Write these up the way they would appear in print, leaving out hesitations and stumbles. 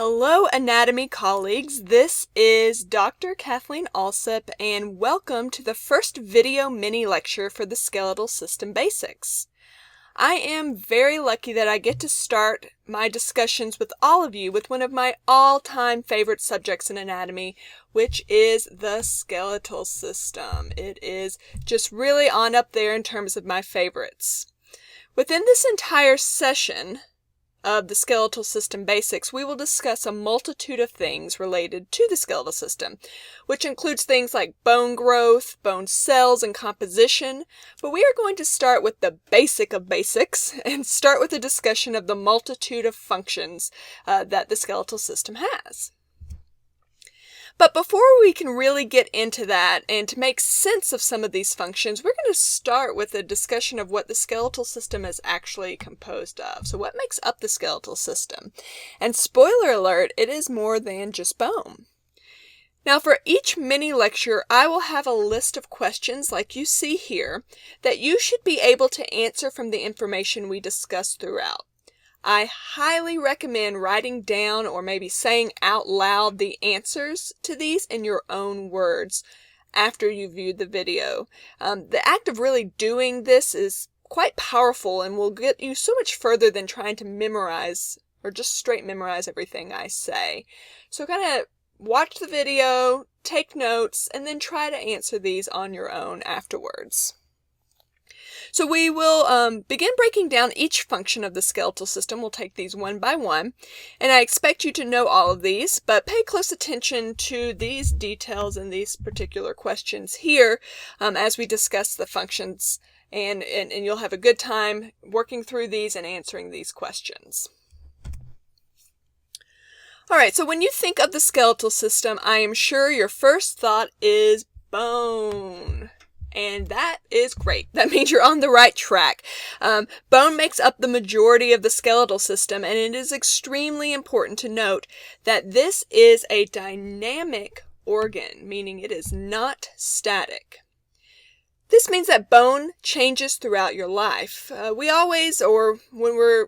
Hello anatomy colleagues, this is Dr. Kathleen Alsup and welcome to the first video mini lecture for the skeletal system basics. I am very lucky that I get to start my discussions with all of you with one of my all-time favorite subjects in anatomy, which is the skeletal system. It is just really on up there in terms of my favorites. Within this entire session of the skeletal system basics, we will discuss a multitude of things related to the skeletal system, which includes things like bone growth, bone cells, and composition. But we are going to start with the basic of basics and start with a discussion of the multitude of functions that the skeletal system has. But before we can really get into that and to make sense of some of these functions, we're going to start with a discussion of what the skeletal system is actually composed of. So what makes up the skeletal system? And spoiler alert, it is more than just bone. Now for each mini lecture, I will have a list of questions like you see here that you should be able to answer from the information we discuss throughout. I highly recommend writing down or maybe saying out loud the answers to these in your own words after you viewed the video. The act of really doing this is quite powerful and will get you so much further than trying to memorize or just straight memorize everything I say. So kind of watch the video, take notes, and then try to answer these on your own afterwards. So we will begin breaking down each function of the skeletal system. We'll take these one by one, and I expect you to know all of these, but pay close attention to these details and these particular questions here as we discuss the functions, and you'll have a good time working through these and answering these questions. Alright, so when you think of the skeletal system, I am sure your first thought is bone. And that is great. That means you're on the right track. Bone makes up the majority of the skeletal system, and it is extremely important to note that this is a dynamic organ, meaning it is not static. This means that bone changes throughout your life. We always, or when we're,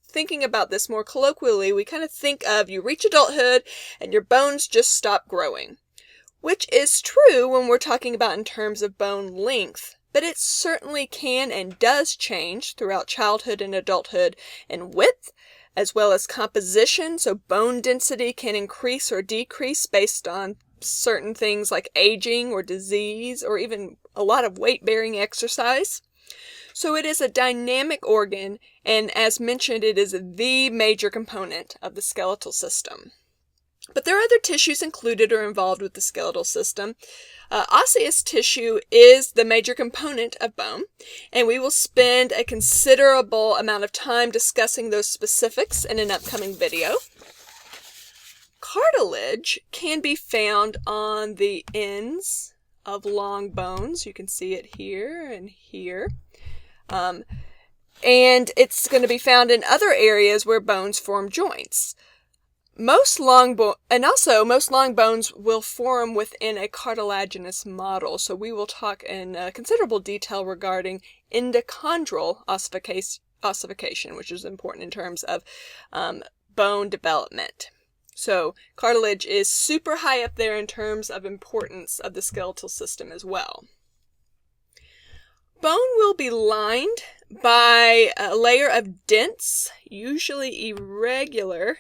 thinking about this more colloquially, we kind of think of you reach adulthood and your bones just stop growing. Which is true when we're talking about in terms of bone length, but it certainly can and does change throughout childhood and adulthood in width, as well as composition. So bone density can increase or decrease based on certain things like aging or disease or even a lot of weight-bearing exercise. So it is a dynamic organ, and as mentioned, it is the major component of the skeletal system. But there are other tissues included or involved with the skeletal system. Osseous tissue is the major component of bone, and we will spend a considerable amount of time discussing those specifics in an upcoming video. Cartilage can be found on the ends of long bones. You can see it here and here. And it's going to be found in other areas where bones form joints. Most long bones will form within a cartilaginous model, so we will talk in considerable detail regarding endochondral ossification, which is important in terms of bone development. So cartilage is super high up there in terms of importance of the skeletal system as well. Bone will be lined by a layer of dense, usually irregular,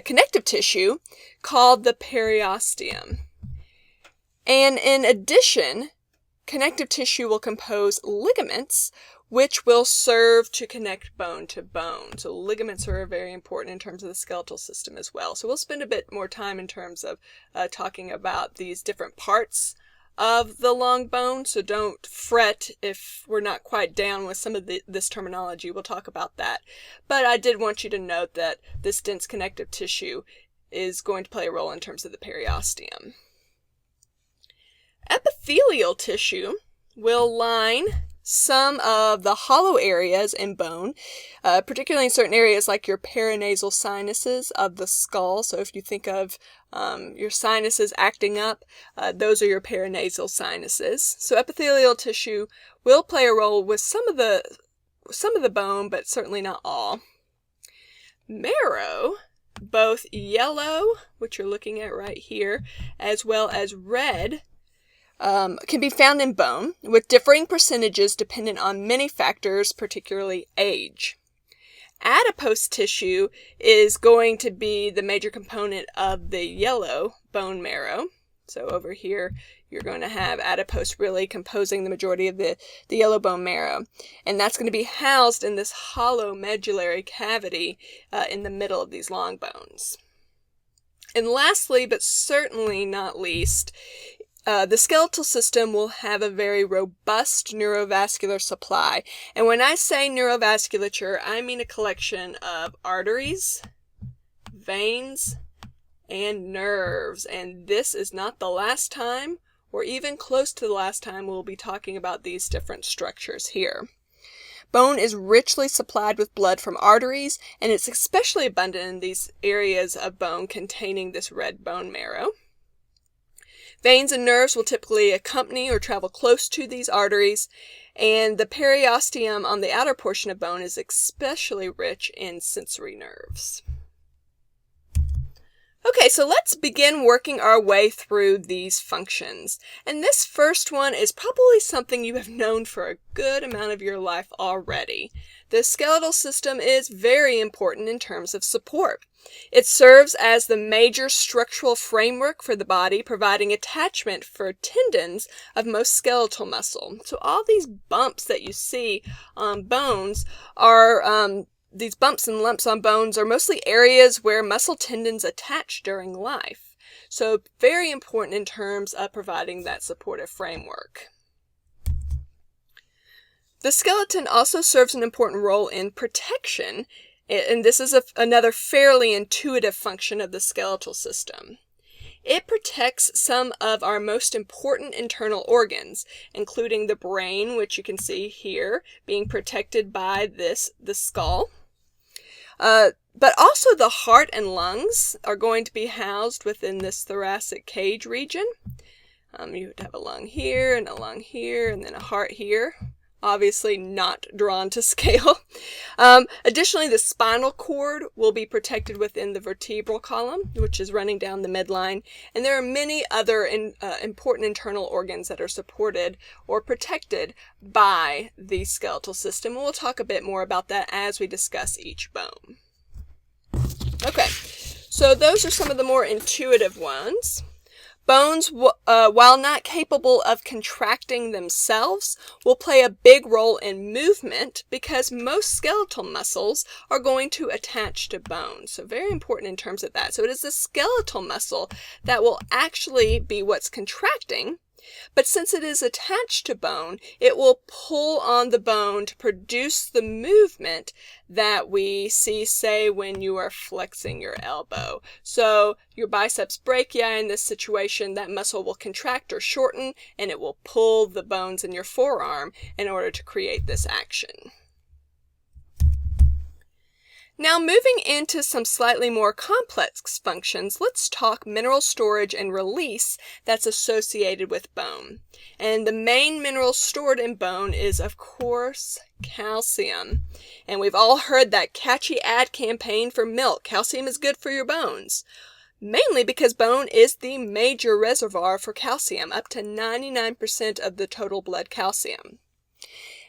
connective tissue called the periosteum. And in addition, connective tissue will compose ligaments, which will serve to connect bone to bone. So ligaments are very important in terms of the skeletal system as well. So we'll spend a bit more time in terms of talking about these different parts of the long bone, so don't fret if we're not quite down with some of this terminology. We'll talk about that. But I did want you to note that this dense connective tissue is going to play a role in terms of the periosteum. Epithelial tissue will line some of the hollow areas in bone, particularly in certain areas like your paranasal sinuses of the skull. So if you think of your sinuses acting up, those are your paranasal sinuses. So epithelial tissue will play a role with some of the bone, but certainly not all. Marrow both yellow, which you're looking at right here, as well as red, can be found in bone with differing percentages dependent on many factors, particularly age. Adipose tissue is going to be the major component of the yellow bone marrow. So over here, you're going to have adipose really composing the majority of the yellow bone marrow. And that's going to be housed in this hollow medullary cavity in the middle of these long bones. And lastly, but certainly not least, the skeletal system will have a very robust neurovascular supply. And when I say neurovasculature, I mean a collection of arteries, veins, and nerves. And this is not the last time, or even close to the last time, we'll be talking about these different structures here. Bone is richly supplied with blood from arteries, and it's especially abundant in these areas of bone containing this red bone marrow. Veins and nerves will typically accompany or travel close to these arteries, and the periosteum on the outer portion of bone is especially rich in sensory nerves. Okay, so let's begin working our way through these functions. And this first one is probably something you have known for a good amount of your life already. The skeletal system is very important in terms of support. It serves as the major structural framework for the body, providing attachment for tendons of most skeletal muscle. So all these bumps that you see on bones are these bumps and lumps on bones are mostly areas where muscle tendons attach during life. So very important in terms of providing that supportive framework. The skeleton also serves an important role in protection, and this is another fairly intuitive function of the skeletal system. It protects some of our most important internal organs, including the brain, which you can see here, being protected by the skull. But also the heart and lungs are going to be housed within this thoracic cage region. You would have a lung here, and a lung here, and then a heart here. Obviously not drawn to scale. Additionally, the spinal cord will be protected within the vertebral column, which is running down the midline. And there are many other important internal organs that are supported or protected by the skeletal system. And we'll talk a bit more about that as we discuss each bone. Okay, so those are some of the more intuitive ones. Bones, while not capable of contracting themselves, will play a big role in movement because most skeletal muscles are going to attach to bone. So very important in terms of that. So it is the skeletal muscle that will actually be what's contracting. But since it is attached to bone, it will pull on the bone to produce the movement that we see, say, when you are flexing your elbow. So your biceps brachii in this situation, that muscle will contract or shorten, and it will pull the bones in your forearm in order to create this action. Now moving into some slightly more complex functions, let's talk mineral storage and release that's associated with bone. And the main mineral stored in bone is, of course, calcium. And we've all heard that catchy ad campaign for milk, calcium is good for your bones. Mainly because bone is the major reservoir for calcium, up to 99% of the total blood calcium.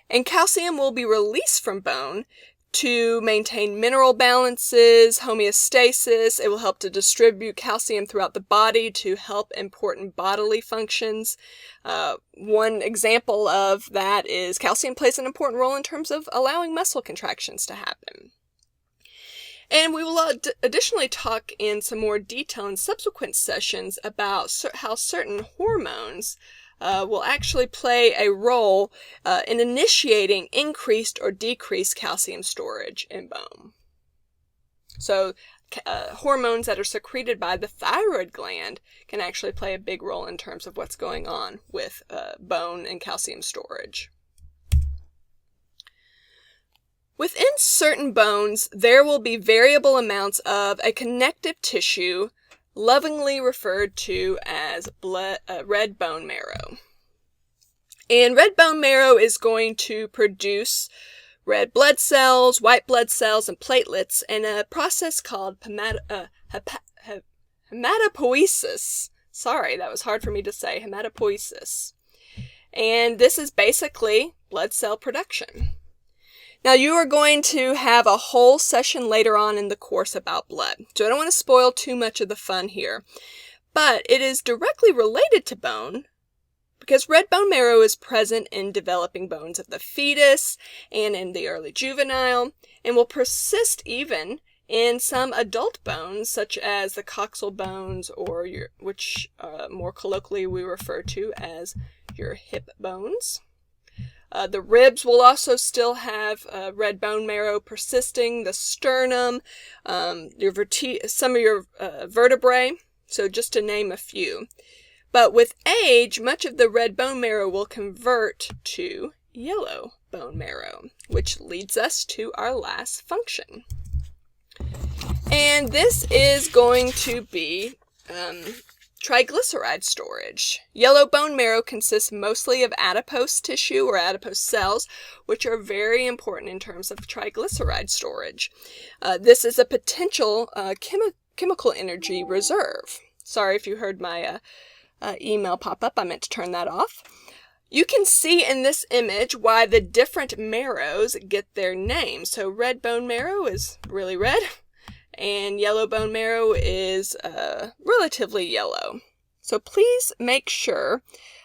And calcium will be released from bone to maintain mineral balances, homeostasis. It will help to distribute calcium throughout the body to help important bodily functions. One example of that is calcium plays an important role in terms of allowing muscle contractions to happen. And we will additionally talk in some more detail in subsequent sessions about how certain hormones will actually play a role in initiating increased or decreased calcium storage in bone. So hormones that are secreted by the thyroid gland can actually play a big role in terms of what's going on with bone and calcium storage. Within certain bones, there will be variable amounts of a connective tissue lovingly referred to as red bone marrow. And red bone marrow is going to produce red blood cells, white blood cells, and platelets in a process called hematopoiesis. Sorry, that was hard for me to say, hematopoiesis. And this is basically blood cell production. Now, you are going to have a whole session later on in the course about blood, so I don't want to spoil too much of the fun here. But it is directly related to bone because red bone marrow is present in developing bones of the fetus and in the early juvenile, and will persist even in some adult bones, such as the coxal bones, or which more colloquially we refer to as your hip bones. The ribs will also still have red bone marrow persisting, the sternum, some of your vertebrae, so just to name a few. But with age, much of the red bone marrow will convert to yellow bone marrow, which leads us to our last function. And this is going to be triglyceride storage. Yellow bone marrow consists mostly of adipose tissue or adipose cells, which are very important in terms of triglyceride storage. This is a potential chemical energy reserve. Sorry if you heard my email pop up. I meant to turn that off. You can see in this image why the different marrows get their name. So red bone marrow is really red, and yellow bone marrow is relatively yellow. So please make sure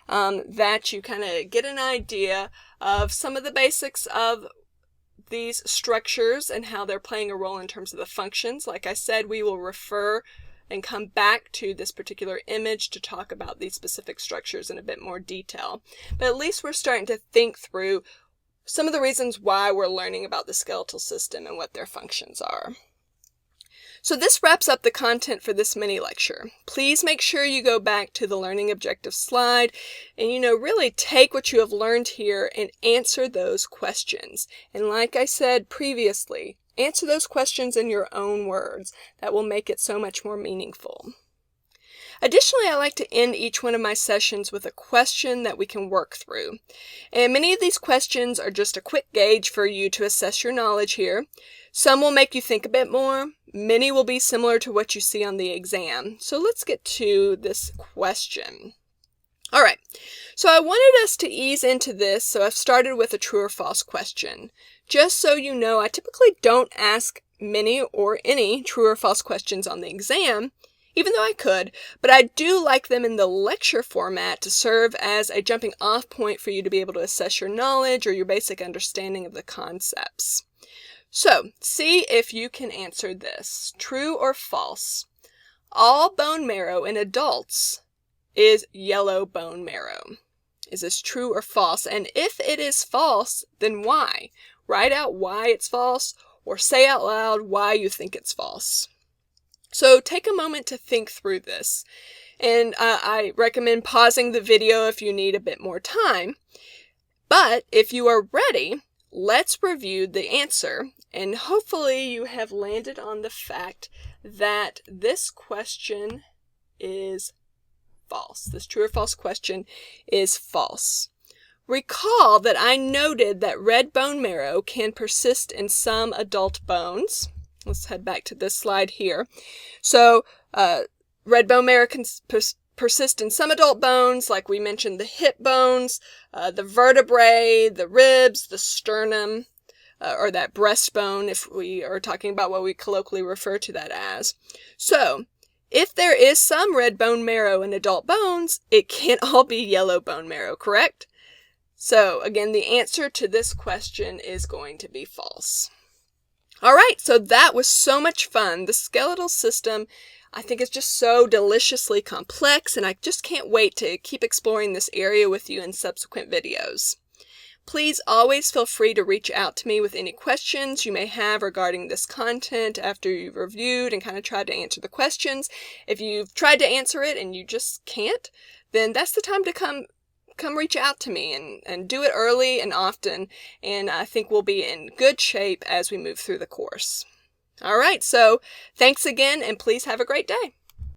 that you kind of get an idea of some of the basics of these structures and how they're playing a role in terms of the functions. Like I said, we will refer and come back to this particular image to talk about these specific structures in a bit more detail. But at least we're starting to think through some of the reasons why we're learning about the skeletal system and what their functions are. So this wraps up the content for this mini lecture. Please make sure you go back to the learning objective slide and, really take what you have learned here and answer those questions. And like I said previously, answer those questions in your own words. That will make it so much more meaningful. Additionally, I like to end each one of my sessions with a question that we can work through. And many of these questions are just a quick gauge for you to assess your knowledge here. Some will make you think a bit more. Many will be similar to what you see on the exam. So let's get to this question. All right, so I wanted us to ease into this, so I've started with a true or false question. Just so you know, I typically don't ask many or any true or false questions on the exam, even though I could, but I do like them in the lecture format to serve as a jumping off point for you to be able to assess your knowledge or your basic understanding of the concepts. So, see if you can answer this. True or false? All bone marrow in adults is yellow bone marrow. Is this true or false? And if it is false, then why? Write out why it's false, or say out loud why you think it's false. So take a moment to think through this. And I recommend pausing the video if you need a bit more time. But if you are ready, let's review the answer. And hopefully you have landed on the fact that this question is false. This true or false question is false. Recall that I noted that red bone marrow can persist in some adult bones. Let's head back to this slide here. So, red bone marrow can persist in some adult bones, like we mentioned, the hip bones, the vertebrae, the ribs, the sternum, or that breastbone, if we are talking about what we colloquially refer to that as. So, if there is some red bone marrow in adult bones, it can't all be yellow bone marrow, correct? So, again, the answer to this question is going to be false. All right, so that was so much fun. The skeletal system, I think, is just so deliciously complex, and I just can't wait to keep exploring this area with you in subsequent videos. Please always feel free to reach out to me with any questions you may have regarding this content after you've reviewed and kind of tried to answer the questions. If you've tried to answer it and you just can't, then that's the time to come reach out to me and do it early and often, and I think we'll be in good shape as we move through the course. All right, so thanks again, and please have a great day.